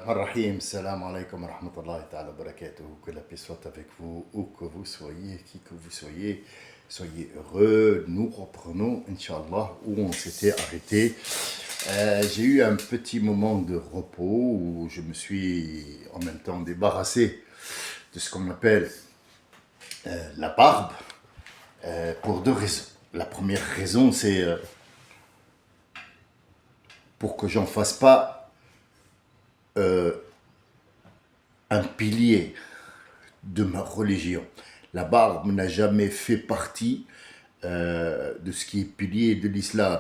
Ar-Rahim, salam alaikum wa rahmatullahi ta'ala wa barakatuh. Que la paix soit avec vous, où que vous soyez, qui que vous soyez. Soyez heureux. Nous reprenons, Inch'Allah, où on s'était arrêté. J'ai eu un petit moment de repos où je me suis en même temps débarrassé de ce qu'on appelle la barbe pour deux raisons. La première raison, c'est pour que j'en fasse pas un pilier de ma religion. La barbe n'a jamais fait partie de ce qui est pilier de l'islam.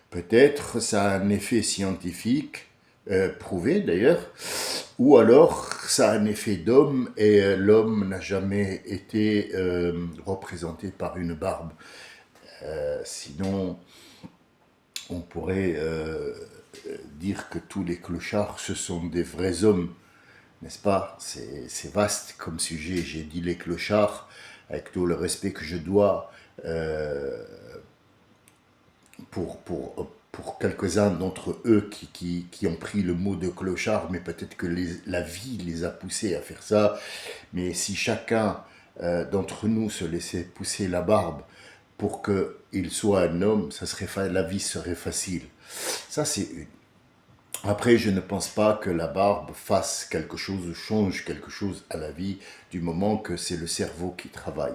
Peut-être ça a un effet scientifique, prouvé d'ailleurs, ou alors ça a un effet d'homme et l'homme n'a jamais été représenté par une barbe. Sinon, on pourrait dire que tous les clochards, ce sont des vrais hommes, n'est-ce pas? C'est vaste comme sujet. J'ai dit les clochards, avec tout le respect que je dois pour quelques-uns d'entre eux qui ont pris le mot de clochard, mais peut-être que la vie les a poussés à faire ça. Mais si chacun d'entre nous se laissait pousser la barbe pour qu'il soit un homme, la vie serait facile. Ça, c'est une. Après, je ne pense pas que la barbe fasse quelque chose ou change quelque chose à la vie du moment que c'est le cerveau qui travaille.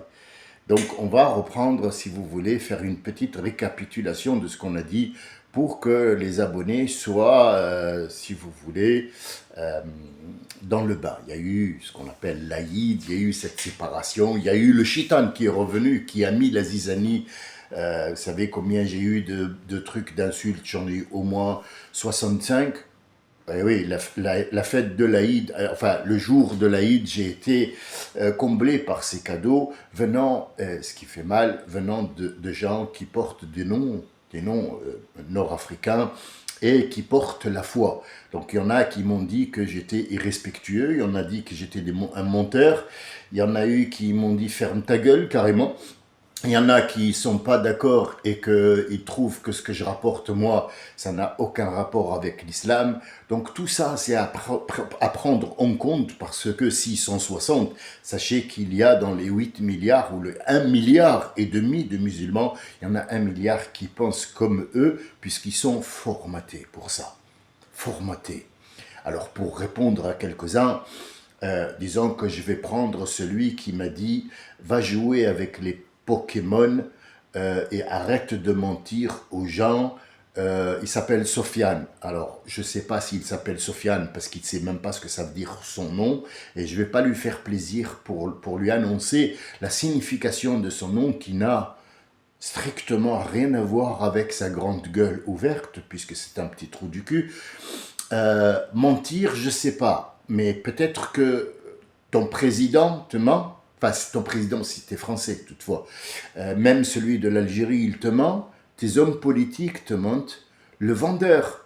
Donc, on va reprendre, si vous voulez, faire une petite récapitulation de ce qu'on a dit pour que les abonnés soient, si vous voulez, dans le bain. Il y a eu ce qu'on appelle l'Aïd, il y a eu cette séparation, il y a eu le Chitan qui est revenu, qui a mis la zizanie. Vous savez combien j'ai eu de trucs d'insultes, j'en ai eu au moins 65. Eh oui, la fête de l'Aïd, enfin le jour de l'Aïd, j'ai été comblé par ces cadeaux venant, ce qui fait mal, venant de gens qui portent des noms nord-africains et qui portent la foi. Donc il y en a qui m'ont dit que j'étais irrespectueux, il y en a dit que j'étais un menteur, il y en a eu qui m'ont dit ferme ta gueule carrément. Il y en a qui ne sont pas d'accord et qu'ils trouvent que ce que je rapporte moi, ça n'a aucun rapport avec l'islam. Donc tout ça, c'est à prendre en compte parce que 660, sachez qu'il y a dans les 8 milliards ou le 1,5 milliard de musulmans, il y en a 1 milliard qui pensent comme eux puisqu'ils sont formatés pour ça. Formatés. Alors pour répondre à quelques-uns, disons que je vais prendre celui qui m'a dit « va jouer avec les Pokémon et arrête de mentir aux gens. » Il s'appelle Sofiane. Alors, je ne sais pas s'il s'appelle Sofiane parce qu'il ne sait même pas ce que ça veut dire son nom. Et je ne vais pas lui faire plaisir pour lui annoncer la signification de son nom qui n'a strictement rien à voir avec sa grande gueule ouverte, puisque c'est un petit trou du cul. Mentir, je ne sais pas. Mais peut-être que ton président te ment. Enfin, ton président, si tu es français, toutefois. Même celui de l'Algérie, il te ment. Tes hommes politiques te mentent. Le vendeur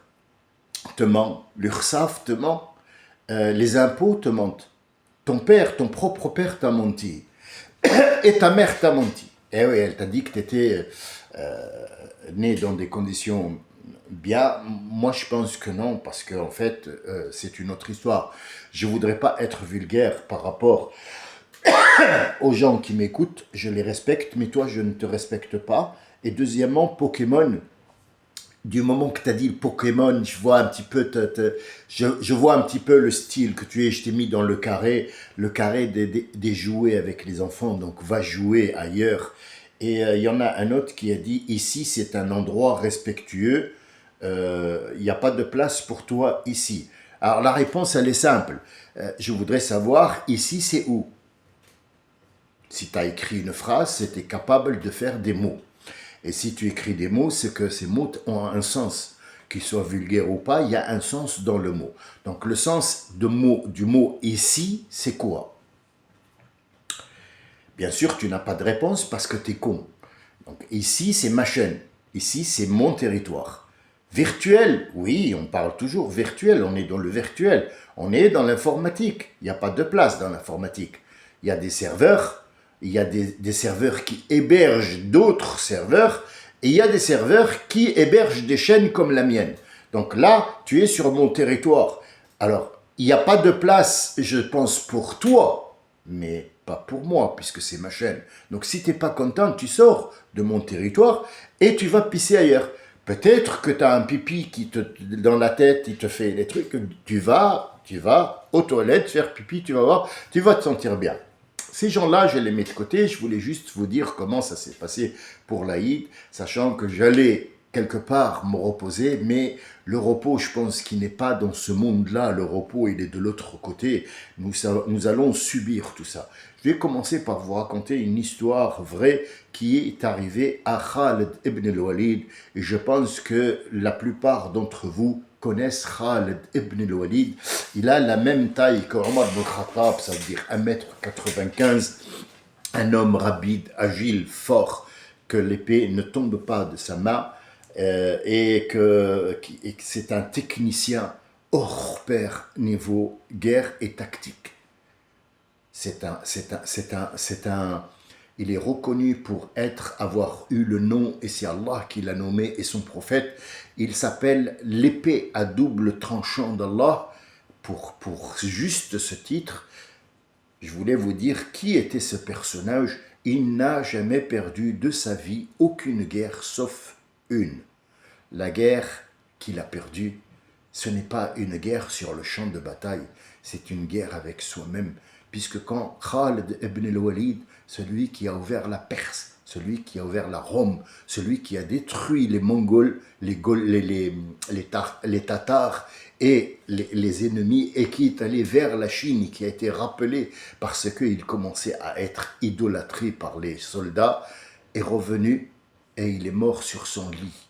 te ment. L'URSSAF te ment. Les impôts te mentent. Ton père, ton propre père t'a menti. Et ta mère t'a menti. Eh oui, elle t'a dit que tu étais né dans des conditions bien. Moi, je pense que non, parce qu'en fait, c'est une autre histoire. Je ne voudrais pas être vulgaire par rapport aux gens qui m'écoutent, je les respecte, mais toi, je ne te respecte pas. Et deuxièmement, Pokémon, du moment que tu as dit Pokémon, je vois un petit peu je vois un petit peu le style que tu es. Je t'ai mis dans le carré des jouets avec les enfants, donc va jouer ailleurs. Et il y en a un autre qui a dit, ici, c'est un endroit respectueux, il n'y a pas de place pour toi ici. Alors la réponse, elle est simple. Je voudrais savoir, ici, c'est où? Si tu as écrit une phrase, c'est que tu es capable de faire des mots. Et si tu écris des mots, c'est que ces mots ont un sens. Qu'ils soient vulgaires ou pas, il y a un sens dans le mot. Donc le sens du mot « ici », c'est quoi? Bien sûr, tu n'as pas de réponse parce que tu es con. Donc ici, c'est ma chaîne. Ici, c'est mon territoire. Virtuel, oui, on parle toujours virtuel, on est dans le virtuel. On est dans l'informatique. Il n'y a pas de place dans l'informatique. Il y a des serveurs. Il y a des serveurs qui hébergent d'autres serveurs et il y a des serveurs qui hébergent des chaînes comme la mienne. Donc là, tu es sur mon territoire. Alors, il n'y a pas de place, je pense, pour toi, mais pas pour moi, puisque c'est ma chaîne. Donc si tu n'es pas content, tu sors de mon territoire et tu vas pisser ailleurs. Peut-être que tu as un pipi dans la tête, il te fait des trucs, tu vas aux toilettes faire pipi, tu vas voir, tu vas te sentir bien. Ces gens-là, je les mets de côté, je voulais juste vous dire comment ça s'est passé pour l'Aïd, sachant que j'allais quelque part me reposer, mais le repos, je pense qu'il n'est pas dans ce monde-là, le repos, il est de l'autre côté, nous allons subir tout ça. Je vais commencer par vous raconter une histoire vraie qui est arrivée à Khalid ibn al-Walid, et je pense que la plupart d'entre vous connaissent Khalid ibn al-Walid. Il a la même taille que Omar ibn Khattab, ça veut dire 1,95 m, un homme rapide, agile, fort, que l'épée ne tombe pas de sa main, et que c'est un technicien hors pair niveau guerre et tactique. Il est reconnu pour avoir eu le nom, et c'est Allah qui l'a nommé et son prophète. Il s'appelle l'épée à double tranchant d'Allah. Pour juste ce titre, je voulais vous dire qui était ce personnage. Il n'a jamais perdu de sa vie aucune guerre sauf une. La guerre qu'il a perdue, ce n'est pas une guerre sur le champ de bataille, c'est une guerre avec soi-même. Puisque quand Khalid ibn al-Walid, celui qui a ouvert la Perse, celui qui a ouvert la Rome, celui qui a détruit les Mongols, les Tatars et les ennemis, et qui est allé vers la Chine, qui a été rappelé parce qu'il commençait à être idolâtré par les soldats, est revenu et il est mort sur son lit.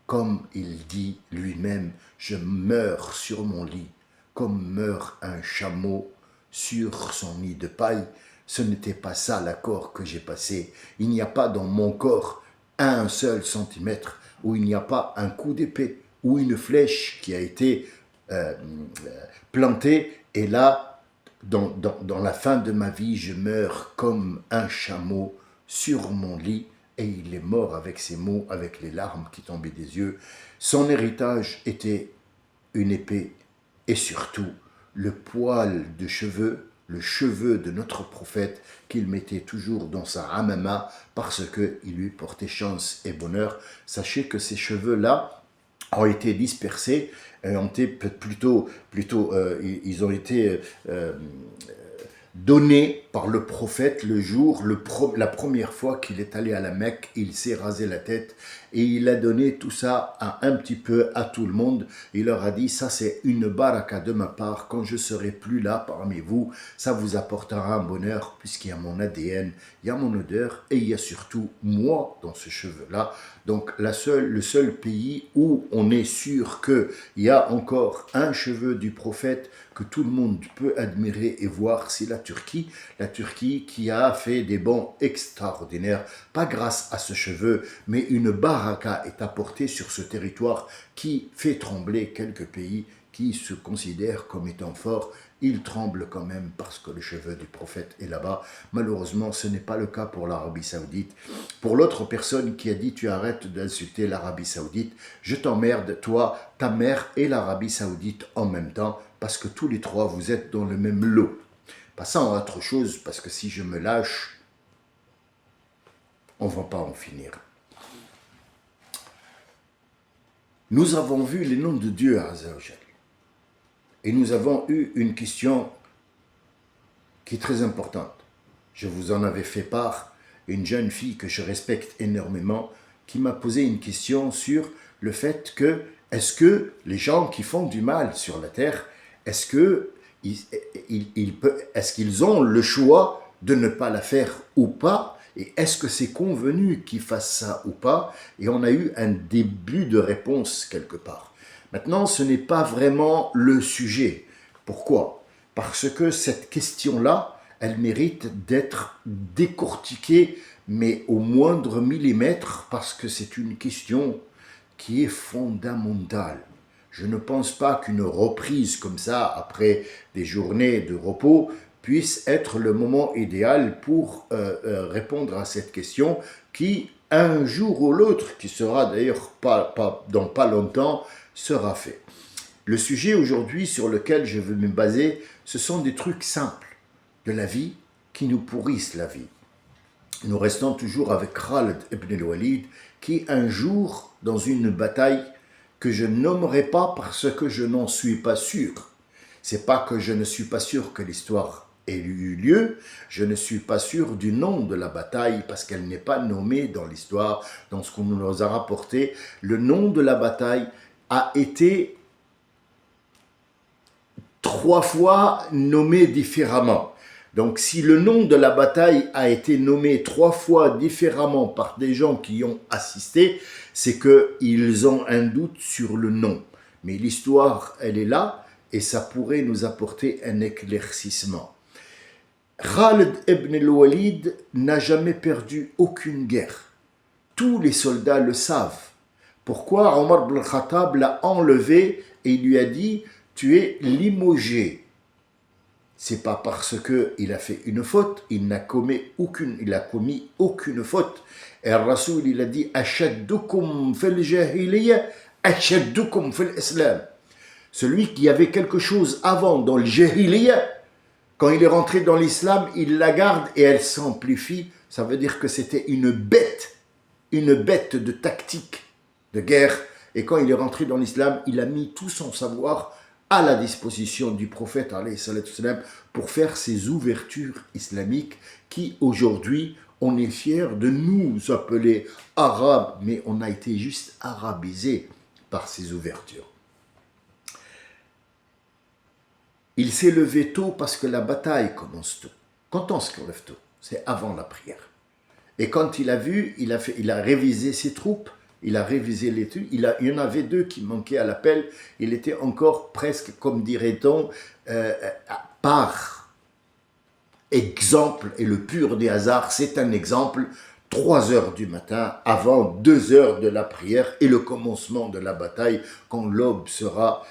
Comme il dit lui-même, je meurs sur mon lit, comme meurt un chameau sur son nid de paille. Ce n'était pas ça l'accord que j'ai passé. Il n'y a pas dans mon corps un seul centimètre où il n'y a pas un coup d'épée ou une flèche qui a été plantée. Et là, dans la fin de ma vie, je meurs comme un chameau sur mon lit. Et il est mort avec ces mots, avec les larmes qui tombaient des yeux. Son héritage était une épée et surtout le poil de cheveux, le cheveu de notre prophète qu'il mettait toujours dans sa amama parce qu'il lui portait chance et bonheur. Sachez que ces cheveux-là ont été dispersés, ils ont été donné par le prophète le jour, la première fois qu'il est allé à la Mecque. Il s'est rasé la tête et il a donné tout ça un petit peu à tout le monde. Il leur a dit, ça c'est une baraka de ma part, quand je serai plus là parmi vous, ça vous apportera un bonheur puisqu'il y a mon ADN, il y a mon odeur et il y a surtout moi dans ce cheveu-là. Donc le seul pays où on est sûr qu'il y a encore un cheveu du prophète que tout le monde peut admirer et voir, c'est la Turquie. La Turquie qui a fait des bons extraordinaires, pas grâce à ce cheveu, mais une baraka est apportée sur ce territoire qui fait trembler quelques pays qui se considèrent comme étant forts. Ils tremblent quand même parce que le cheveu du prophète est là-bas. Malheureusement, ce n'est pas le cas pour l'Arabie Saoudite. Pour l'autre personne qui a dit « tu arrêtes d'insulter l'Arabie Saoudite, je t'emmerde, toi, ta mère et l'Arabie Saoudite en même temps, parce que tous les trois, vous êtes dans le même lot. » Passons à autre chose, parce que si je me lâche, on ne va pas en finir. Nous avons vu les noms de Dieu, Azza wa Jal. Et nous avons eu une question qui est très importante. Je vous en avais fait part, une jeune fille que je respecte énormément, qui m'a posé une question sur le fait que, est-ce que les gens qui font du mal sur la terre, est-ce qu'ils ont le choix de ne pas la faire ou pas? Et est-ce que c'est convenu qu'ils fassent ça ou pas? Et on a eu un début de réponse quelque part. Maintenant, ce n'est pas vraiment le sujet. Pourquoi? Parce que cette question-là, elle mérite d'être décortiquée, mais au moindre millimètre, parce que c'est une question qui est fondamentale. Je ne pense pas qu'une reprise comme ça, après des journées de repos, puisse être le moment idéal pour répondre à cette question qui, un jour ou l'autre, qui sera d'ailleurs dans pas longtemps, sera fait. Le sujet aujourd'hui sur lequel je veux me baser, ce sont des trucs simples de la vie qui nous pourrissent la vie. Nous restons toujours avec Khalid ibn al-Walid qui un jour, dans une bataille que je nommerai pas parce que je n'en suis pas sûr, c'est pas que je ne suis pas sûr que l'histoire ait eu lieu, je ne suis pas sûr du nom de la bataille parce qu'elle n'est pas nommée dans l'histoire, dans ce qu'on nous a rapporté. Le nom de la bataille a été 3 fois nommé différemment. Donc si le nom de la bataille a été nommé 3 fois différemment par des gens qui ont assisté, c'est qu'ils ont un doute sur le nom. Mais l'histoire, elle est là et ça pourrait nous apporter un éclaircissement. Khalid ibn al-Walid n'a jamais perdu aucune guerre. Tous les soldats le savent. Pourquoi Omar ibn al-Khattab l'a enlevé et il lui a dit « Tu es limogé ». C'est pas parce qu'il a fait une faute, il a commis aucune faute. Et le Rasoul, il a dit Ashaddukum fil jahiliya, ashaddukum fil islam. Celui qui avait quelque chose avant dans le jahiliya, quand il est rentré dans l'islam, il la garde et elle s'amplifie. Ça veut dire que c'était une bête de tactique de guerre. Et quand il est rentré dans l'islam, il a mis tout son savoir à la disposition du prophète pour faire ces ouvertures islamiques qui aujourd'hui on est fiers de nous appeler arabes, mais on a été juste arabisés par ces ouvertures. Il s'est levé tôt parce que la bataille commence tôt. Quand on se lève tôt, c'est avant la prière. Et quand il a vu, il a révisé ses troupes. Il a révisé l'étude, il y en avait 2 qui manquaient à l'appel, il était encore presque, comme dirait-on, par exemple, et le pur des hasards, c'est un exemple, 3 heures du matin, avant 2 heures de la prière et le commencement de la bataille, quand l'aube fera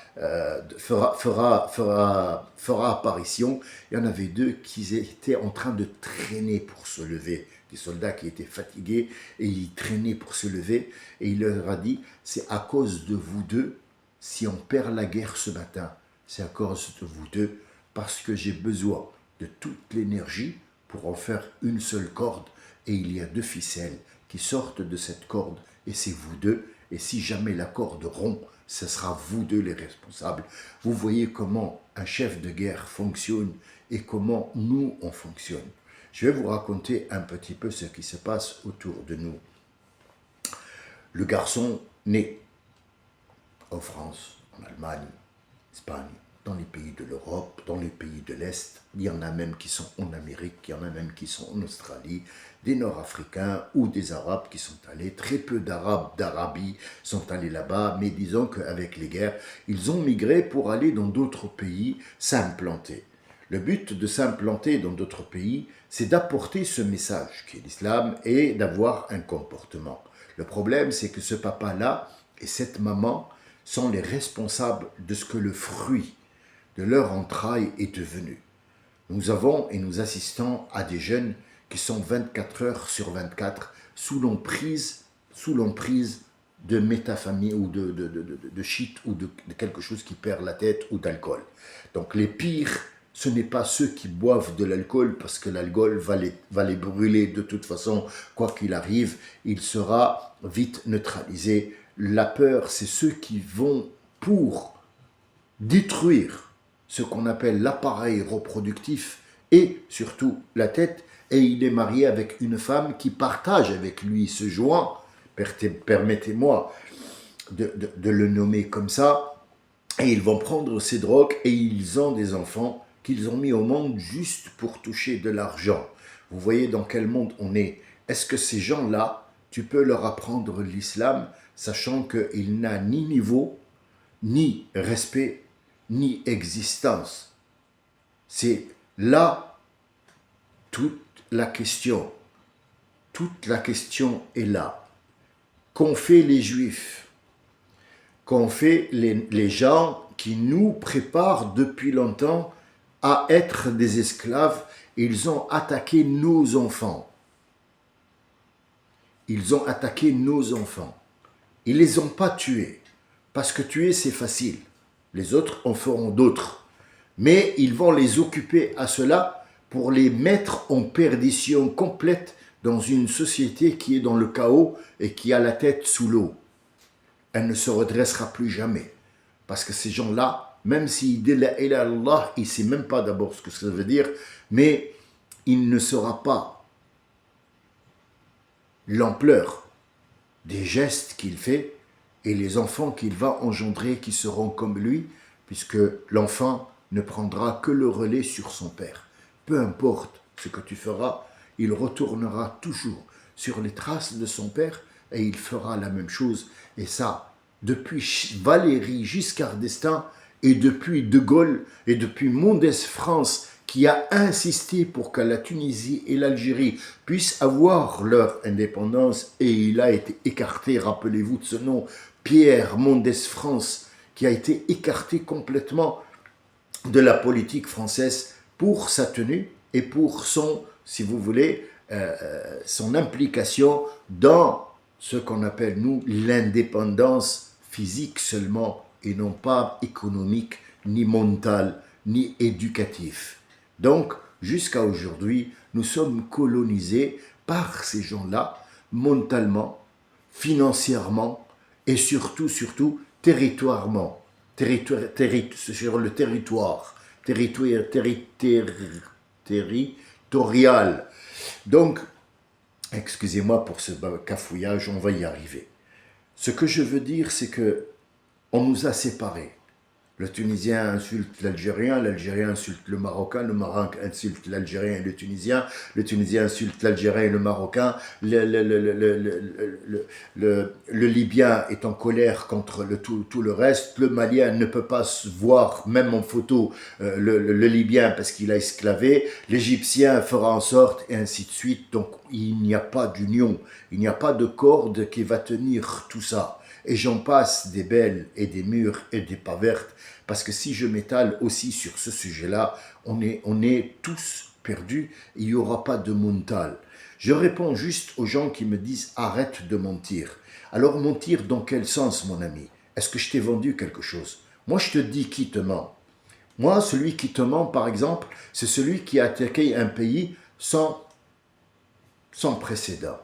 apparition. Il y en avait 2 qui étaient en train de traîner pour se lever. Des soldats qui étaient fatigués et ils traînaient pour se lever et il leur a dit c'est à cause de vous 2 si on perd la guerre ce matin, c'est à cause de vous 2 parce que j'ai besoin de toute l'énergie pour en faire une seule corde et il y a 2 ficelles qui sortent de cette corde et c'est vous 2 et si jamais la corde rompt, ce sera vous 2 les responsables. Vous voyez comment un chef de guerre fonctionne et comment nous on fonctionne. Je vais vous raconter un petit peu ce qui se passe autour de nous. Le garçon naît en France, en Allemagne, Espagne, dans les pays de l'Europe, dans les pays de l'Est. Il y en a même qui sont en Amérique, il y en a même qui sont en Australie, des Nord-Africains ou des Arabes qui sont allés. Très peu d'Arabes d'Arabie sont allés là-bas, mais disons qu'avec les guerres, ils ont migré pour aller dans d'autres pays s'implanter. Le but de s'implanter dans d'autres pays, c'est d'apporter ce message qui est l'islam et d'avoir un comportement. Le problème, c'est que ce papa-là et cette maman sont les responsables de ce que le fruit de leur entraille est devenu. Nous avons et nous assistons à des jeunes qui sont 24 heures sur 24 sous l'emprise de méthamphétamine ou de shit ou de quelque chose qui perd la tête ou d'alcool. Donc les pires, ce n'est pas ceux qui boivent de l'alcool parce que l'alcool va les brûler de toute façon. Quoi qu'il arrive, il sera vite neutralisé. La peur, c'est ceux qui vont pour détruire ce qu'on appelle l'appareil reproductif et surtout la tête. Et il est marié avec une femme qui partage avec lui ce joint. Permettez-moi de le nommer comme ça. Et ils vont prendre ces drogues et ils ont des enfants qu'ils ont mis au monde juste pour toucher de l'argent. Vous voyez dans quel monde on est. Est-ce que ces gens-là, tu peux leur apprendre l'islam, sachant qu'il n'a ni niveau, ni respect, ni existence? C'est là toute la question. Toute la question est là. Qu'ont fait les Juifs? Qu'ont fait les gens qui nous préparent depuis longtemps à être des esclaves? Ils ont attaqué nos enfants. Ils ont attaqué nos enfants. Ils ne les ont pas tués. Parce que tuer, c'est facile. Les autres en feront d'autres. Mais ils vont les occuper à cela pour les mettre en perdition complète dans une société qui est dans le chaos et qui a la tête sous l'eau. Elle ne se redressera plus jamais. Parce que ces gens-là, même s'ils disent la ilaha illallah, ils ne savent même pas d'abord ce que ça veut dire, mais il ne saura pas l'ampleur des gestes qu'il fait et les enfants qu'il va engendrer qui seront comme lui, puisque l'enfant ne prendra que le relais sur son père. Peu importe ce que tu feras, il retournera toujours sur les traces de son père et il fera la même chose. Et ça, depuis Valéry Giscard d'Estaing et depuis De Gaulle et depuis Mendès France, qui a insisté pour que la Tunisie et l'Algérie puissent avoir leur indépendance, et il a été écarté, rappelez-vous de ce nom, Pierre Mendès France, qui a été écarté complètement de la politique française pour sa tenue et pour son, si vous voulez, son implication dans ce qu'on appelle, nous, l'indépendance physique seulement, et non pas économique, ni mentale, ni éducative. Donc, jusqu'à aujourd'hui, nous sommes colonisés par ces gens-là, mentalement, financièrement et surtout, territorialement. Sur le territorial. Donc, excusez-moi pour ce cafouillage, on va y arriver. Ce que je veux dire, c'est que on nous a séparés. Le Tunisien insulte l'Algérien, l'Algérien insulte le Maroc insulte l'Algérien et le Tunisien insulte l'Algérien et le Marocain, le Libyen est en colère contre tout le reste, le Malien ne peut pas se voir, même en photo, le Libyen parce qu'il a esclavé, l'Égyptien fera en sorte, et ainsi de suite. Donc il n'y a pas d'union, il n'y a pas de corde qui va tenir tout ça. Et j'en passe des belles et des mûres et des pas vertes, parce que si je m'étale aussi sur ce sujet-là, on est tous perdus, il n'y aura pas de mental. Je réponds juste aux gens qui me disent « arrête de mentir ». Alors mentir dans quel sens, mon ami? Est-ce que je t'ai vendu quelque chose? Moi, je te dis qui te ment. Moi, celui qui te ment, par exemple, c'est celui qui a attaqué un pays sans précédent.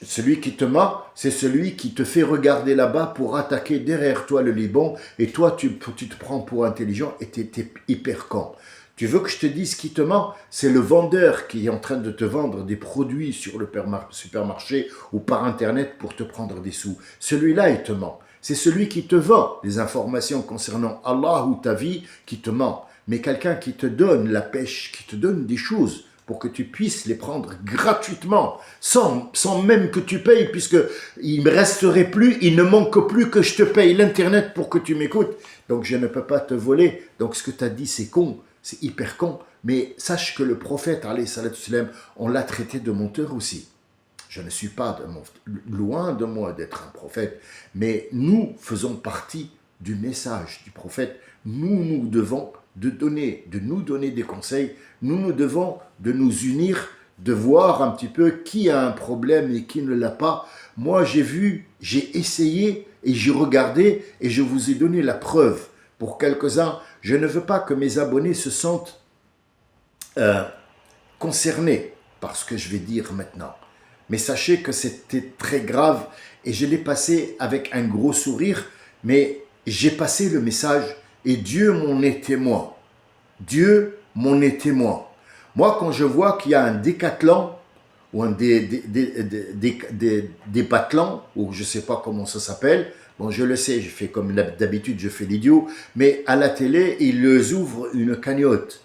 Celui qui te ment, c'est celui qui te fait regarder là-bas pour attaquer derrière toi le Liban, et toi tu te prends pour intelligent et tu es hyper con. Tu veux que je te dise qui te ment? C'est le vendeur qui est en train de te vendre des produits sur le supermarché ou par internet pour te prendre des sous. Celui-là, il te ment. C'est celui qui te vend des informations concernant Allah ou ta vie qui te ment. Mais quelqu'un qui te donne la pêche, qui te donne des choses pour que tu puisses les prendre gratuitement, sans même que tu payes, puisque il ne resterait plus, il ne manque plus que je te paye l'Internet pour que tu m'écoutes. Donc je ne peux pas te voler. Donc ce que tu as dit, c'est con, c'est hyper con. Mais sache que le prophète, alayhi salatu salam, on l'a traité de menteur aussi. Je ne suis pas loin de moi d'être un prophète, mais nous faisons partie du message du prophète. Nous devons de nous donner des conseils. Nous devons de nous unir, de voir un petit peu qui a un problème et qui ne l'a pas. Moi, j'ai vu, j'ai essayé et j'ai regardé et je vous ai donné la preuve. Pour quelques-uns, je ne veux pas que mes abonnés se sentent concernés par ce que je vais dire maintenant. Mais sachez que c'était très grave et je l'ai passé avec un gros sourire, mais j'ai passé le message et Dieu m'en est témoin. Dieu m'en est témoin. Moi, quand je vois qu'il y a un décathlon ou un débathlon, ou je ne sais pas comment ça s'appelle, bon, je le sais, je fais comme d'habitude, je fais l'idiot, mais à la télé, ils ouvrent une cagnotte.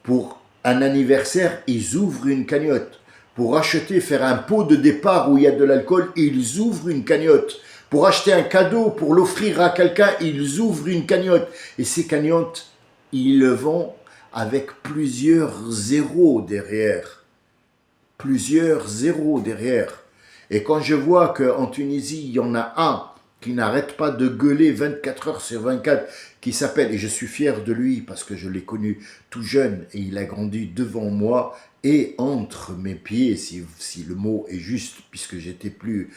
Pour un anniversaire, ils ouvrent une cagnotte. Pour acheter, faire un pot de départ où il y a de l'alcool, ils ouvrent une cagnotte. Pour acheter un cadeau, pour l'offrir à quelqu'un, ils ouvrent une cagnotte. Et ces cagnottes, ils le vont avec plusieurs zéros derrière. Plusieurs zéros derrière. Et quand je vois qu'en Tunisie, il y en a un qui n'arrête pas de gueuler 24 heures sur 24, qui s'appelle, et je suis fier de lui parce que je l'ai connu tout jeune et il a grandi devant moi et entre mes pieds, si le mot est juste, puisque j'étais plus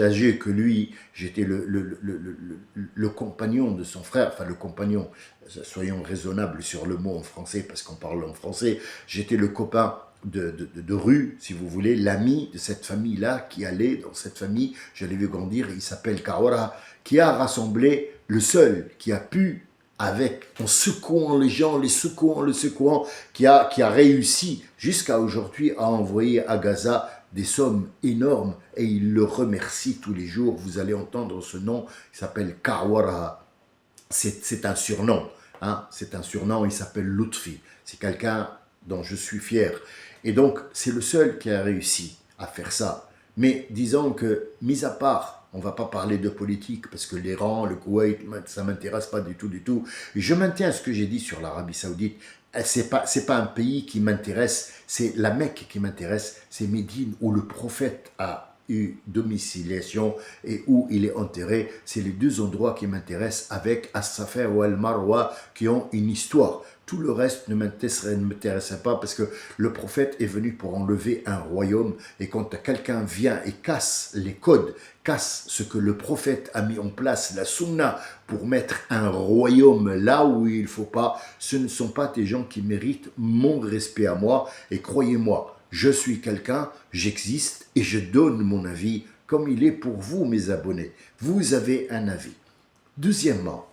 âgé que lui, j'étais le compagnon de son frère, enfin le compagnon, soyons raisonnables sur le mot en français, parce qu'on parle en français, j'étais le copain de rue, si vous voulez, l'ami de cette famille-là, qui allait dans cette famille, je l'ai vu grandir, il s'appelle Kawara, qui a rassemblé le seul qui a pu, en secouant les gens, le secouant, qui a réussi jusqu'à aujourd'hui à envoyer à Gaza des sommes énormes, et il le remercie tous les jours. Vous allez entendre ce nom, il s'appelle Kawara, c'est un surnom, hein, c'est un surnom, il s'appelle Lutfi, c'est quelqu'un dont je suis fier. Et donc, c'est le seul qui a réussi à faire ça. Mais disons que, mis à part, on ne va pas parler de politique, parce que l'Iran, le Koweït, ça ne m'intéresse pas du tout. Je maintiens ce que j'ai dit sur l'Arabie Saoudite. C'est pas un pays qui m'intéresse, c'est la Mecque qui m'intéresse, c'est Médine, où le prophète a eu domiciliation et où il est enterré. C'est les deux endroits qui m'intéressent, avec As-Safa ou Al-Marwa, qui ont une histoire. Tout le reste ne m'intéressait pas, parce que le prophète est venu pour enlever un royaume, et quand quelqu'un vient et casse les codes, casse ce que le prophète a mis en place, la sunna, pour mettre un royaume là où il ne faut pas, ce ne sont pas des gens qui méritent mon respect à moi. Et croyez-moi, je suis quelqu'un, j'existe et je donne mon avis comme il est pour vous, mes abonnés. Vous avez un avis. Deuxièmement,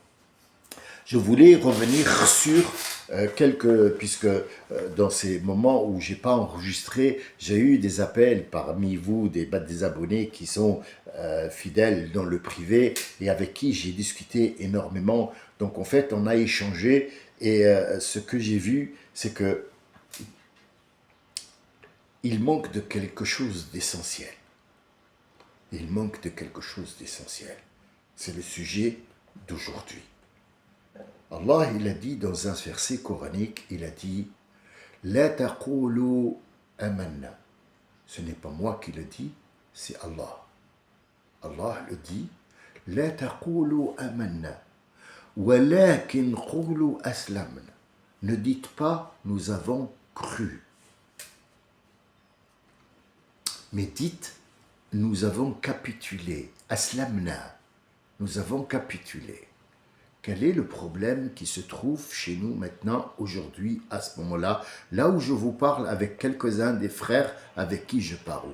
je voulais revenir sur puisque dans ces moments où j'ai pas enregistré, j'ai eu des appels parmi vous, des abonnés qui sont fidèles dans le privé et avec qui j'ai discuté énormément. Donc en fait, on a échangé, et ce que j'ai vu, c'est que il manque de quelque chose d'essentiel. Il manque de quelque chose d'essentiel. C'est le sujet d'aujourd'hui. Allah, il a dit dans un verset coranique, il a dit « La taqulu amanna ». Ce n'est pas moi qui le dis, c'est Allah. Allah le dit « La taqulu amanna, walakin qulu aslamna ». Ne dites pas « nous avons cru ». Mais dites « nous avons capitulé ». Aslamna, nous avons capitulé. Quel est le problème qui se trouve chez nous maintenant, aujourd'hui, à ce moment-là, là où je vous parle avec quelques-uns des frères avec qui je parle?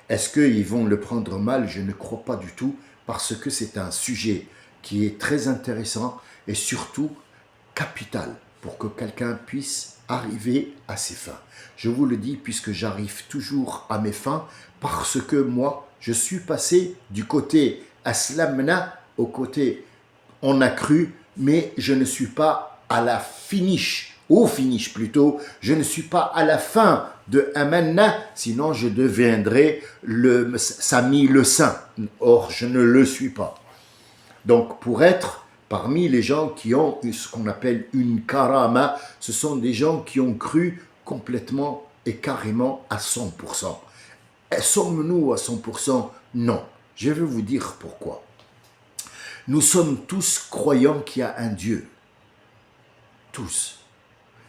Est-ce qu'ils vont le prendre mal? Je ne crois pas du tout, parce que c'est un sujet qui est très intéressant et surtout capital pour que quelqu'un puisse arriver à ses fins. Je vous le dis puisque j'arrive toujours à mes fins, parce que moi, je suis passé du côté aslamna au côté on a cru, mais je ne suis pas à la au finish plutôt, je ne suis pas à la fin de amanna, sinon je deviendrai Sami le Saint. Or, je ne le suis pas. Donc, pour être parmi les gens qui ont ce qu'on appelle une karama, ce sont des gens qui ont cru complètement et carrément à 100%. Sommes-nous à 100%? Non. Je vais vous dire pourquoi. Nous sommes tous croyants qu'il y a un Dieu. Tous.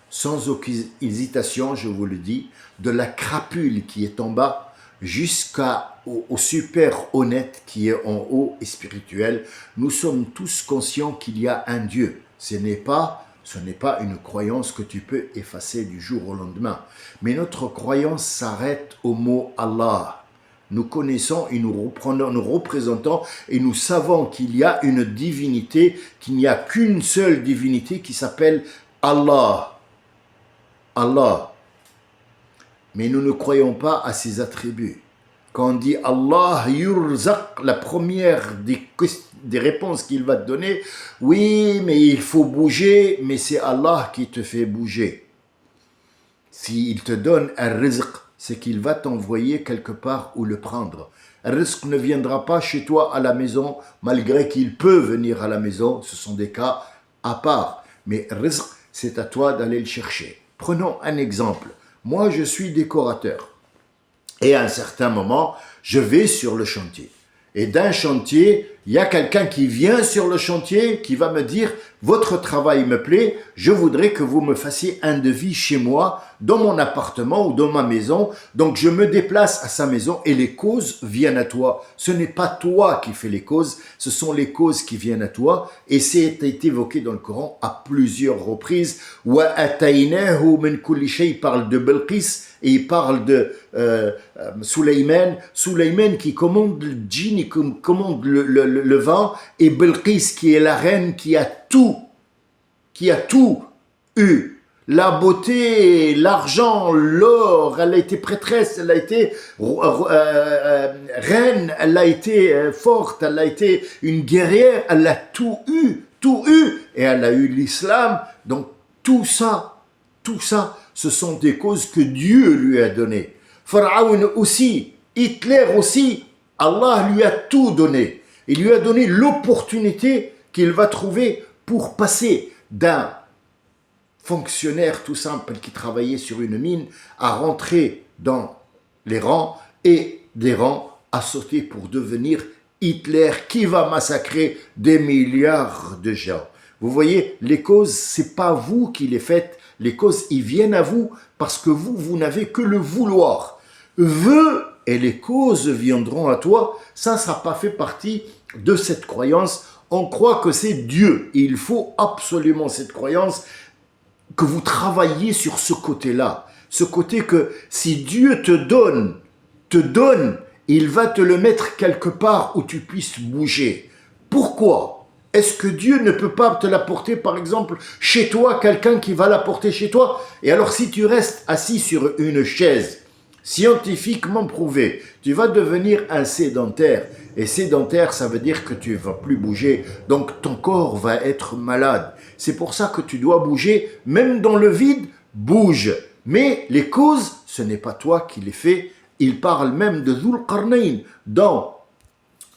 Sans aucune hésitation, je vous le dis, de la crapule qui est en bas jusqu'au super honnête qui est en haut et spirituel, nous sommes tous conscients qu'il y a un Dieu. Ce n'est pas une croyance que tu peux effacer du jour au lendemain. Mais notre croyance s'arrête au mot Allah. Nous connaissons et nous représentons et nous savons qu'il y a une divinité, qu'il n'y a qu'une seule divinité qui s'appelle Allah. Allah. Mais nous ne croyons pas à ses attributs. Quand on dit Allah yurzaq, la première des réponses qu'il va te donner, oui, mais il faut bouger, mais c'est Allah qui te fait bouger. S'il te donne un rizq, c'est qu'il va t'envoyer quelque part où le prendre. Un rizq ne viendra pas chez toi à la maison, malgré qu'il peut venir à la maison, ce sont des cas à part. Mais rizq, c'est à toi d'aller le chercher. Prenons un exemple. Moi, je suis décorateur. Et à un certain moment, je vais sur le chantier. Et d'un chantier, Il y a quelqu'un qui vient sur le chantier, qui va me dire, votre travail me plaît, je voudrais que vous me fassiez un devis chez moi, dans mon appartement ou dans ma maison. Donc je me déplace à sa maison et les causes viennent à toi. Ce n'est pas toi qui fais les causes, ce sont les causes qui viennent à toi. Et c'est évoqué dans le Coran à plusieurs reprises. Wa ataynahu min kulli shay, il parle de Belqis et il parle de Suleyman. Suleyman qui commande le djinn, qui commande le vent, et Belqis qui est la reine qui a tout eu. La beauté, l'argent, l'or, elle a été prêtresse, elle a été reine, elle a été forte, elle a été une guerrière, elle a tout eu, et elle a eu l'islam. Donc tout ça, ce sont des causes que Dieu lui a données. Pharaon aussi, Hitler aussi, Allah lui a tout donné. Il lui a donné l'opportunité qu'il va trouver pour passer d'un fonctionnaire tout simple qui travaillait sur une mine à rentrer dans les rangs et des rangs à sauter pour devenir Hitler qui va massacrer des milliards de gens. Vous voyez, les causes, c'est pas vous qui les faites, les causes, ils viennent à vous parce que vous n'avez que le vouloir. Veux et les causes viendront à toi. Ça n'a pas fait partie de cette croyance. On croit que c'est Dieu. Et il faut absolument cette croyance que vous travaillez sur ce côté-là. Ce côté que si Dieu te donne, il va te le mettre quelque part où tu puisses bouger. Pourquoi ? Est-ce que Dieu ne peut pas te l'apporter, par exemple, chez toi, quelqu'un qui va l'apporter chez toi ? Et alors, si tu restes assis sur une chaise, scientifiquement prouvé, tu vas devenir un sédentaire. Et sédentaire, ça veut dire que tu ne vas plus bouger. Donc, ton corps va être malade. C'est pour ça que tu dois bouger. Même dans le vide, bouge. Mais les causes, ce n'est pas toi qui les fais. Il parle même de Dhul Qarnayn dans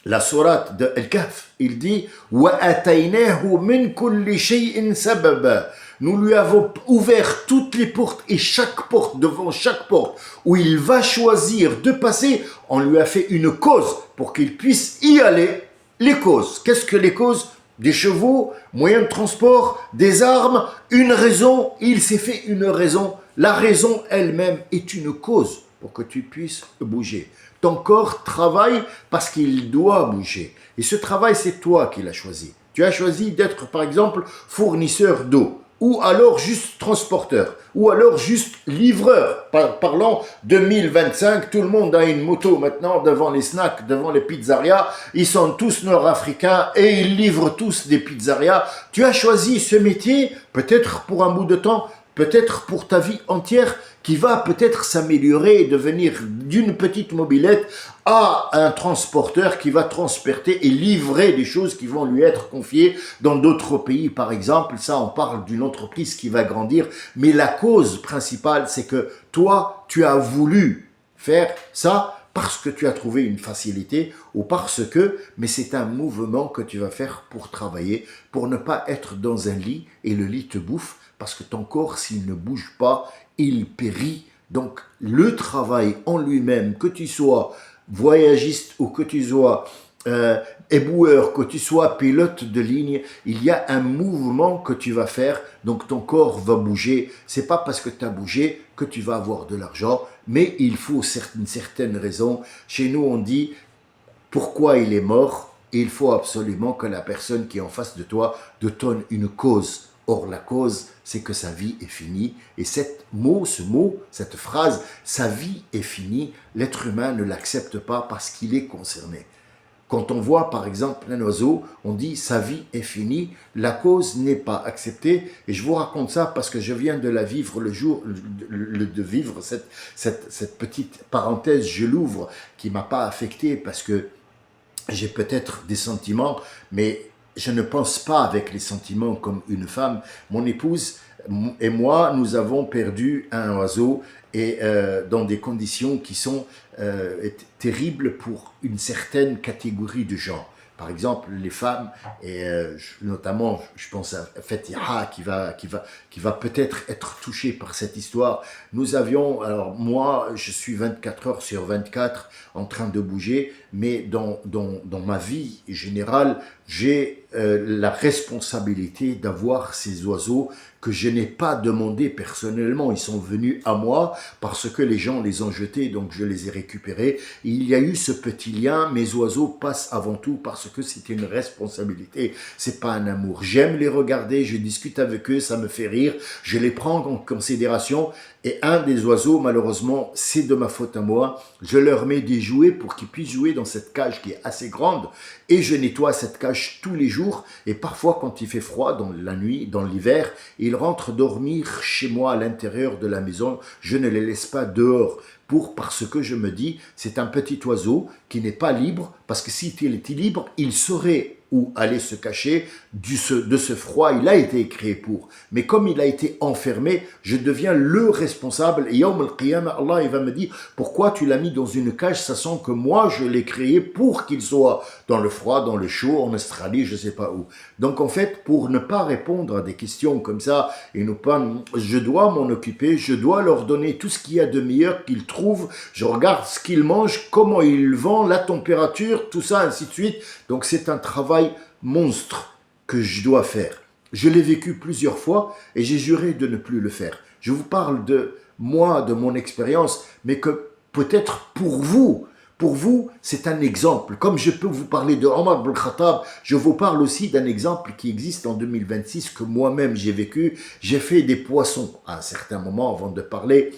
la sourate de Al-Kahf. Il dit « Wa ataynahu min kulli shay'in sababa » Nous lui avons ouvert toutes les portes et chaque porte, devant chaque porte où il va choisir de passer, on lui a fait une cause pour qu'il puisse y aller. Les causes, qu'est-ce que les causes ? Des chevaux, moyens de transport, des armes, une raison. Il s'est fait une raison. La raison elle-même est une cause pour que tu puisses bouger. Ton corps travaille parce qu'il doit bouger. Et ce travail, c'est toi qui l'as choisi. Tu as choisi d'être, par exemple, fournisseur d'eau, ou alors juste transporteur, ou alors juste livreur. Parlons 2025, tout le monde a une moto maintenant devant les snacks, devant les pizzerias. Ils sont tous nord-africains et ils livrent tous des pizzerias. Tu as choisi ce métier, peut-être pour un bout de temps, peut-être pour ta vie entière, qui va peut-être s'améliorer et devenir d'une petite mobilette à un transporteur qui va transporter et livrer des choses qui vont lui être confiées dans d'autres pays, par exemple. Ça, on parle d'une entreprise qui va grandir. Mais la cause principale, c'est que toi, tu as voulu faire ça parce que tu as trouvé une facilité ou parce que, mais c'est un mouvement que tu vas faire pour travailler, pour ne pas être dans un lit et le lit te bouffe, parce que ton corps, s'il ne bouge pas, il périt. Donc, le travail en lui-même, que tu sois voyagiste ou que tu sois éboueur, que tu sois pilote de ligne, il y a un mouvement que tu vas faire, donc ton corps va bouger. C'est pas parce que tu as bougé que tu vas avoir de l'argent, mais il faut une certaine raison. Chez nous, on dit pourquoi il est mort, et il faut absolument que la personne qui est en face de toi te donne une cause. Or, la cause, c'est que sa vie est finie. Et ce mot, cette phrase, sa vie est finie, l'être humain ne l'accepte pas parce qu'il est concerné. Quand on voit, par exemple, un oiseau, on dit sa vie est finie, la cause n'est pas acceptée. Et je vous raconte ça parce que je viens de la vivre de vivre cette petite parenthèse, je l'ouvre, qui m'a pas affecté parce que j'ai peut-être des sentiments, mais je ne pense pas avec les sentiments comme une femme. Mon épouse et moi, nous avons perdu un oiseau et dans des conditions qui sont terribles pour une certaine catégorie de gens. Par exemple, les femmes, et notamment, je pense à Fatiha qui va peut-être être touchée par cette histoire. Nous avions, alors moi, je suis 24 heures sur 24 en train de bouger, mais dans ma vie générale, j'ai la responsabilité d'avoir ces oiseaux que je n'ai pas demandé personnellement. Ils sont venus à moi parce que les gens les ont jetés, donc je les ai récupérés. Et il y a eu ce petit lien. Mes oiseaux passent avant tout parce que c'est une responsabilité. C'est pas un amour. J'aime les regarder, je discute avec eux, ça me fait rire. Je les prends en considération. Et un des oiseaux, malheureusement, c'est de ma faute à moi. Je leur mets des jouets pour qu'ils puissent jouer dans cette cage qui est assez grande. Et je nettoie cette cage tous les jours. Et parfois, quand il fait froid, dans la nuit, dans l'hiver, ils rentrent dormir chez moi à l'intérieur de la maison. Je ne les laisse pas dehors. Parce que je me dis, c'est un petit oiseau qui n'est pas libre, parce que s'il était libre, il saurait où aller se cacher de ce froid. Il a été créé pour. Mais comme il a été enfermé, je deviens le responsable. Et Yawm al-Qiyamah, Allah il va me dire, pourquoi tu l'as mis dans une cage, sachant que moi je l'ai créé pour qu'il soit dans le froid, dans le chaud, en Australie, je ne sais pas où. Donc en fait, pour ne pas répondre à des questions comme ça, et ne pas, je dois m'en occuper, je dois leur donner tout ce qu'il y a de meilleur qu'ils trouvent. Je regarde ce qu'ils mangent, comment ils le vendent, la température, tout ça, ainsi de suite. Donc c'est un travail monstre que je dois faire. Je l'ai vécu plusieurs fois et j'ai juré de ne plus le faire. Je vous parle de moi, de mon expérience, mais que peut-être pour vous, c'est un exemple. Comme je peux vous parler de Omar ibn Khattab, je vous parle aussi d'un exemple qui existe en 2026 que moi-même j'ai vécu. J'ai fait des poissons à un certain moment avant de parler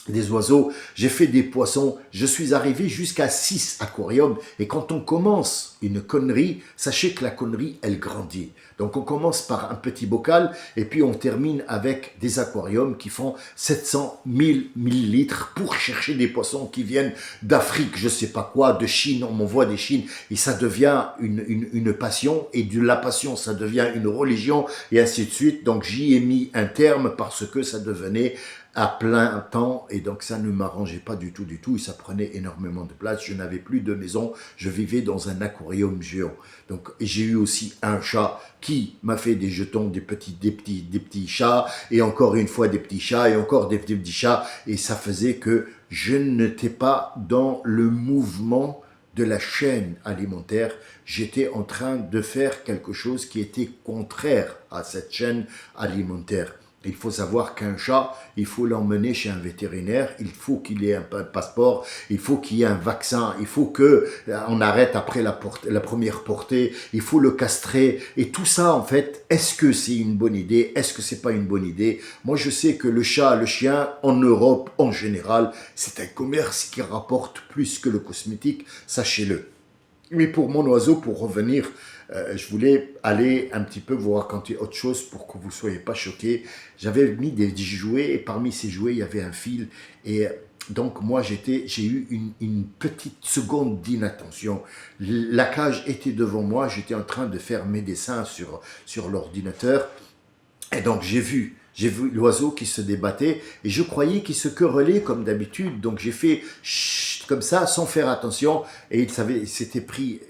des oiseaux, j'ai fait des poissons, je suis arrivé jusqu'à 6 aquariums. Et quand on commence une connerie, sachez que la connerie, elle grandit. Donc on commence par un petit bocal et puis on termine avec des aquariums qui font 700 000 millilitres pour chercher des poissons qui viennent d'Afrique, je sais pas quoi, de Chine, on m'envoie des Chines et ça devient une passion et de la passion ça devient une religion et ainsi de suite. Donc j'y ai mis un terme parce que ça devenait à plein temps et donc ça ne m'arrangeait pas du tout et ça prenait énormément de place. Je n'avais plus de maison, je vivais dans un aquarium géant. Donc j'ai eu aussi un chat qui m'a fait des jetons, des petits chats et encore une fois des petits chats et encore des petits chats et ça faisait que je n'étais pas dans le mouvement de la chaîne alimentaire, j'étais en train de faire quelque chose qui était contraire à cette chaîne alimentaire. Il faut savoir qu'un chat, il faut l'emmener chez un vétérinaire, il faut qu'il ait un passeport, il faut qu'il y ait un vaccin, il faut qu'on arrête après la première portée, il faut le castrer. Et tout ça, en fait, est-ce que c'est une bonne idée? Est-ce que c'est pas une bonne idée? Moi, je sais que le chat, le chien, en Europe, en général, c'est un commerce qui rapporte plus que le cosmétique, sachez-le. Mais pour mon oiseau, pour revenir, je voulais aller un petit peu vous raconter autre chose pour que vous ne soyez pas choqués. J'avais mis des jouets et parmi ces jouets, il y avait un fil. Et donc moi, j'ai eu une petite seconde d'inattention. La cage était devant moi, j'étais en train de faire mes dessins sur l'ordinateur. Et donc j'ai vu l'oiseau qui se débattait et je croyais qu'il se querellait comme d'habitude. Donc j'ai fait chut, comme ça sans faire attention et il s'était pris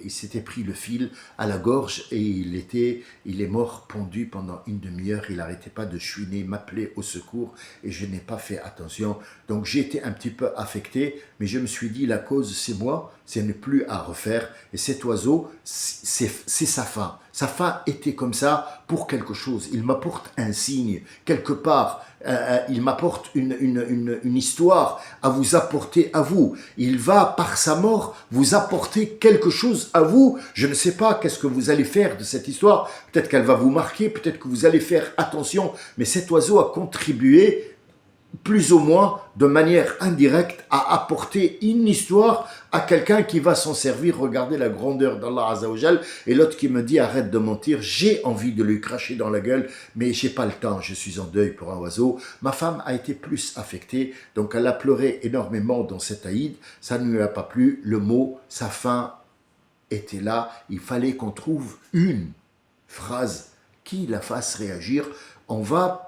le fil à la gorge et il est mort pendu pendant une demi-heure. Il n'arrêtait pas de chouiner, m'appeler au secours et je n'ai pas fait attention. Donc j'ai été un petit peu affecté, mais je me suis dit la cause c'est moi, c'est ne plus à refaire. Et cet oiseau, c'est sa fin. Sa fin était comme ça pour quelque chose. Il m'apporte un signe, quelque part. Il m'apporte une histoire à vous apporter à vous. Il va, par sa mort, vous apporter quelque chose à vous. Je ne sais pas qu'est-ce que vous allez faire de cette histoire. Peut-être qu'elle va vous marquer, peut-être que vous allez faire attention. Mais cet oiseau a contribué plus ou moins de manière indirecte à apporter une histoire à quelqu'un qui va s'en servir. Regardez la grandeur d'Allah Azzawajal. Et l'autre qui me dit arrête de mentir, j'ai envie de lui cracher dans la gueule, mais j'ai pas le temps, je suis en deuil pour un oiseau. Ma femme a été plus affectée, donc elle a pleuré énormément dans cet Aïd, ça ne lui a pas plu, le mot, sa fin était là, il fallait qu'on trouve une phrase qui la fasse réagir. On va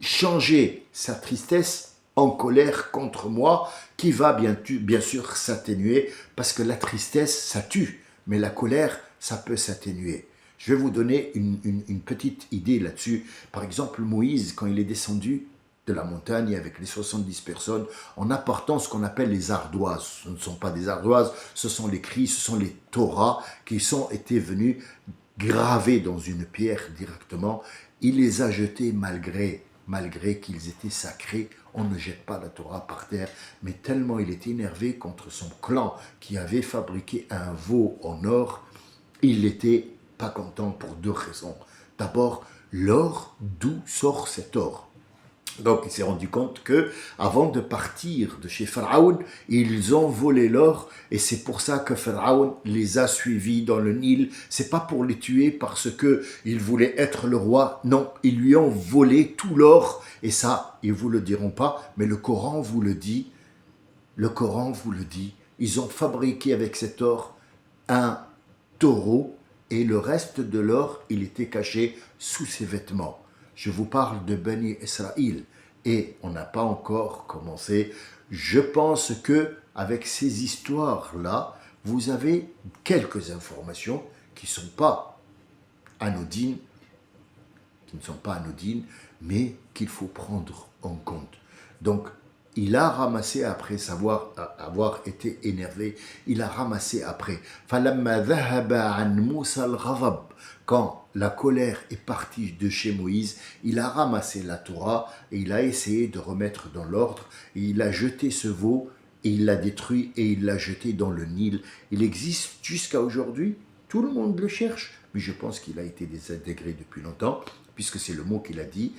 changer sa tristesse en colère contre moi, qui va bien sûr s'atténuer, parce que la tristesse, ça tue, mais la colère, ça peut s'atténuer. Je vais vous donner une petite idée là-dessus. Par exemple, Moïse, quand il est descendu de la montagne avec les 70 personnes, en apportant ce qu'on appelle les ardoises. Ce ne sont pas des ardoises, ce sont les cris, ce sont les Torahs qui étaient venus gravés dans une pierre directement. Il les a jetés malgré qu'ils étaient sacrés. On ne jette pas la Torah par terre, mais tellement il était énervé contre son clan qui avait fabriqué un veau en or, il n'était pas content pour deux raisons. D'abord, l'or, d'où sort cet or? Donc il s'est rendu compte que avant de partir de chez Pharaon, ils ont volé l'or et c'est pour ça que Pharaon les a suivis dans le Nil. C'est pas pour les tuer parce que il voulait être le roi. Non, ils lui ont volé tout l'or et ça, ils vous le diront pas, mais le Coran vous le dit. Le Coran vous le dit. Ils ont fabriqué avec cet or un taureau et le reste de l'or, il était caché sous ses vêtements. Je vous parle de Bani Israël et on n'a pas encore commencé. Je pense que avec ces histoires-là, vous avez quelques informations qui ne sont pas anodines, mais qu'il faut prendre en compte. Donc, il a ramassé après avoir été énervé, il a ramassé après. Quand la colère est partie de chez Moïse, il a ramassé la Torah et il a essayé de remettre dans l'ordre. Et il a jeté ce veau et il l'a détruit et il l'a jeté dans le Nil. Il existe jusqu'à aujourd'hui, tout le monde le cherche, mais je pense qu'il a été désintégré depuis longtemps, puisque c'est le mot qu'il a dit,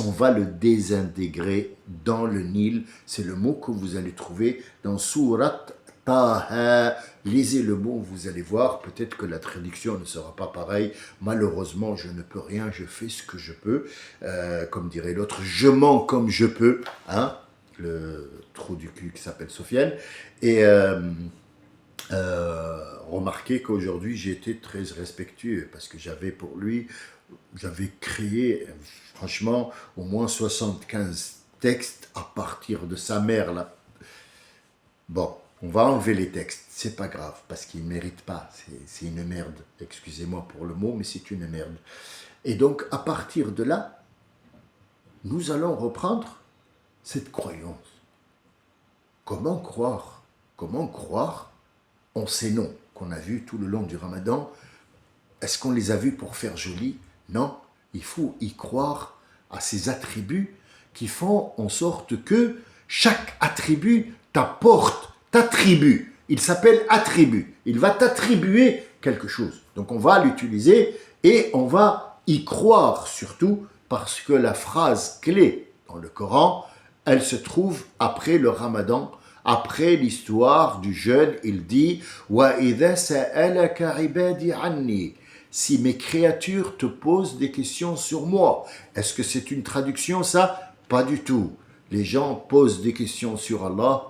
on va le désintégrer dans le Nil. C'est le mot que vous allez trouver dans Surat Taha. Lisez le mot, vous allez voir, peut-être que la traduction ne sera pas pareille. Malheureusement, je ne peux rien, je fais ce que je peux. Comme dirait l'autre, je mens comme je peux. Hein, le trou du cul qui s'appelle Sofiane. Et remarquez qu'aujourd'hui, j'ai été très respectueux parce que j'avais créé, franchement, au moins 75 textes à partir de sa mère, là. Bon, on va enlever les textes, c'est pas grave, parce qu'ils ne méritent pas, c'est une merde. Excusez-moi pour le mot, mais c'est une merde. Et donc, à partir de là, nous allons reprendre cette croyance. Comment croire en ces noms qu'on a vus tout le long du Ramadan? Est-ce qu'on les a vus pour faire joli? Non, il faut y croire à ces attributs qui font en sorte que chaque attribut t'attribue. Il s'appelle attribut. Il va t'attribuer quelque chose. Donc on va l'utiliser et on va y croire surtout parce que la phrase clé dans le Coran, elle se trouve après le Ramadan, après l'histoire du jeûne. Il dit « Wa idha sa'alaka ibadi anni » si mes créatures te posent des questions sur moi. Est-ce que c'est une traduction, ça? Pas du tout. Les gens posent des questions sur Allah,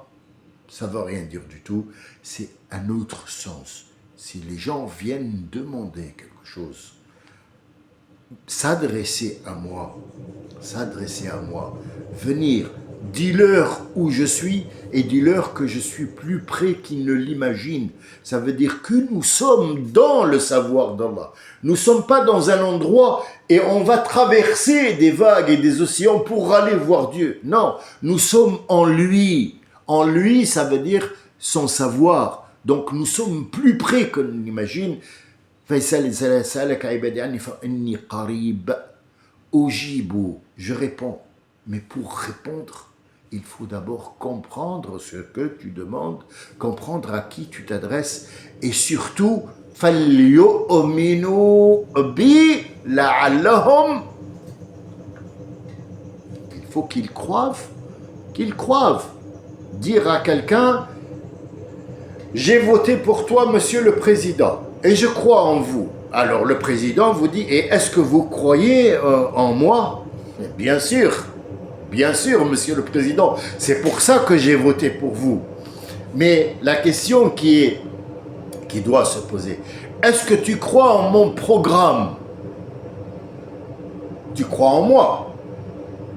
ça ne veut rien dire du tout. C'est un autre sens. Si les gens viennent demander quelque chose, s'adresser à moi, venir, dis-leur où je suis et dis-leur que je suis plus près qu'ils ne l'imaginent. Ça veut dire que nous sommes dans le savoir d'Allah. Nous ne sommes pas dans un endroit et on va traverser des vagues et des océans pour aller voir Dieu. Non, nous sommes en lui. En lui, ça veut dire son savoir. Donc nous sommes plus près que l'on imagine. Je réponds. Mais pour répondre, il faut d'abord comprendre ce que tu demandes, comprendre à qui tu t'adresses et surtout, il faut qu'ils croivent. Dire à quelqu'un, j'ai voté pour toi, monsieur le président, et je crois en vous. Alors le président vous dit, et est-ce que vous croyez en moi? Bien sûr, monsieur le président, c'est pour ça que j'ai voté pour vous. Mais la question qui doit se poser, est-ce que tu crois en mon programme? Tu crois en moi.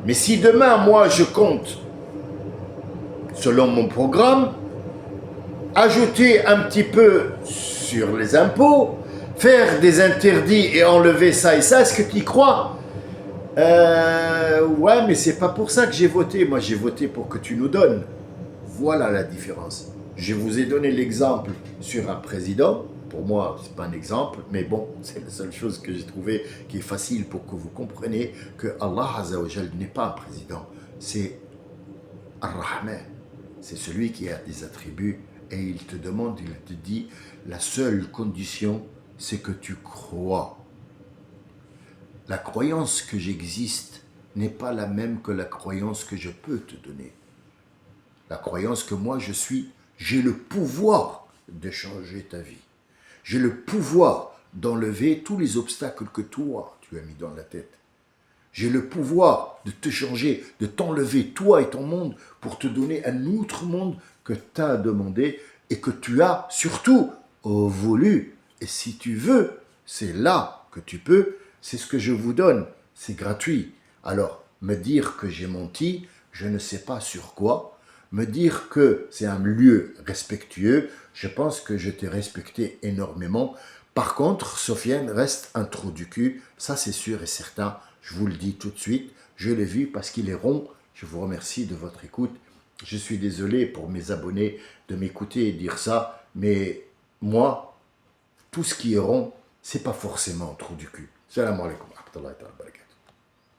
Mais si demain, moi, je compte, selon mon programme, ajouter un petit peu sur les impôts, faire des interdits et enlever ça et ça, est-ce que tu y crois? Ouais, mais c'est pas pour ça que j'ai voté. Moi, j'ai voté pour que tu nous donnes. Voilà la différence. Je vous ai donné l'exemple sur un président. Pour moi, c'est pas un exemple, mais bon, c'est la seule chose que j'ai trouvé qui est facile pour que vous compreniez que Allah Azza wa Jal n'est pas un président. C'est Ar-Rahman. C'est celui qui a des attributs et il te demande, il te dit, la seule condition, c'est que tu crois. La croyance que j'existe n'est pas la même que la croyance que je peux te donner. La croyance que moi je suis, j'ai le pouvoir de changer ta vie. J'ai le pouvoir d'enlever tous les obstacles que toi tu as mis dans la tête. J'ai le pouvoir de te changer, de t'enlever toi et ton monde pour te donner un autre monde que tu as demandé et que tu as surtout voulu. Et si tu veux, c'est là que tu peux, c'est ce que je vous donne, c'est gratuit. Alors, me dire que j'ai menti, je ne sais pas sur quoi, me dire que c'est un lieu respectueux, je pense que je t'ai respecté énormément. Par contre, Sofiane reste un trou du cul, ça c'est sûr et certain, je vous le dis tout de suite, je l'ai vu parce qu'il est rond. Je vous remercie de votre écoute. Je suis désolé pour mes abonnés de m'écouter et dire ça, mais moi, tout ce qui est rond, c'est pas forcément un trou du cul. Salam alaikum wa rahmatullahi wa barakatuh.